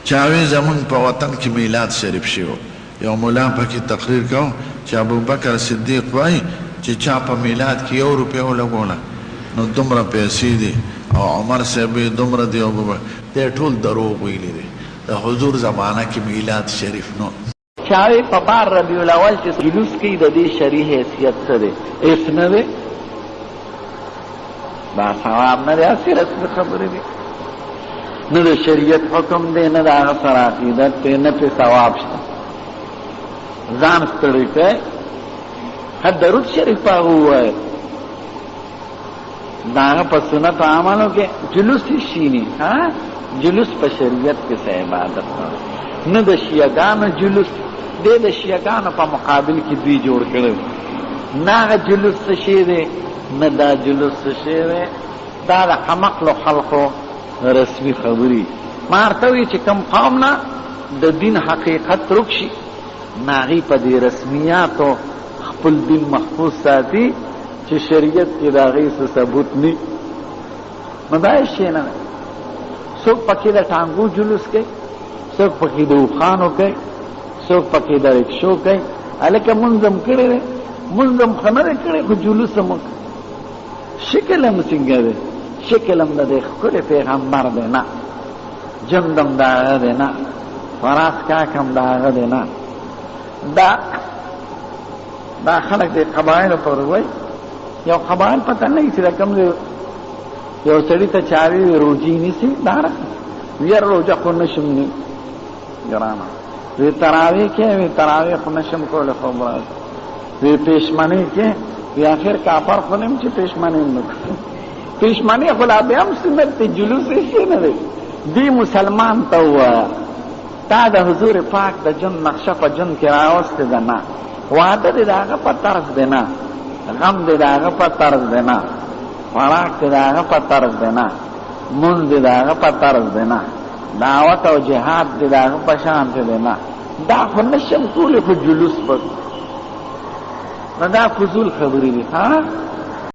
چاوی زمون په وطن کې میلاد شریف شو یو مولا پکې تقریر کو چې ابوبکر صدیق وای چې چا په میلاد کې 1 روپیا ولګوله نو دومره پیسې دي او عمر صاحب دومره دی ابوبکر ته ټول دروغ ویلي دي د حضور زمانہ کې میلاد شریف نو چاوی په بار ربیع الاول چې جلوس کوي د دې شرعي حیثیت څه دی هیڅ نه دی دا ثواب نه دی هسې رسمي خبرې دي نه د شریعت حکم دی نه د هغه سره عقیدت دی نه پرې ثواب شته ځان ستړی کوي ښه درود شریف په هغه ووایه د هغه په سنتو عملو کې جلوس یې شیني جلوس په شریعت کې څه عبادت نه د شیعګانو جلوس دی د شیعګانو په مقابل کې دوی جوړ کړی نه هغه جلوس څه شی دی نه دا جلوس څه شی دی دا د حمقلو خلقو رسمي خبري ما ورته وایي چې کوم قوم نه د دین حقیقت ورک شي نه هغوی په دې رسمیاتو خپل دین محفوظ ساتي چې شریعت کې د هغوی څه ثبوت نه نو دا یې شی نه دی څوک پکې د ټانګو جلوس کوي څوک پکې د اوښانو کوي څوک پکې د رکشو کوي هلکه مونځ هم کړی دی مونځ هم ښه نه دی کړی خو جلوس هم شکل هم څنګه دی شکل هم د دې ښکلی پیغمبر دی نه جند هم د هغه دی نه فراس کاک هم د هغه دی نه دا خلک د قبایلو پر وایي یو قبایل پته نه وي چې د کوم ځای یو سړي ته چاوي روجي نیسي دا ویر روجه خو نشم نی ګرانه وی تراوی کې وی تراوی خو نشم کولی خو وی پیشمنی کې وی آخر کافر خو نیم چې پیشمنی نکو پیشمنی خو لا بیا هم سنت دی جلوس یې نه دی دی مسلمان ته ووایه تا د حضور پاک د جون نقشه په جون کې راوستې ده نه واده دی د هغه په طرز دی نه غم دی د هغه په طرز دی نه خوراک دی د هغه په طرز دی نه مونځ دی د هغه په طرز دی نه دعوت او جهاد دی د هغه په شان دی نه دا خو نشم کولی خو جلوس به نو دا فضول خبرې دي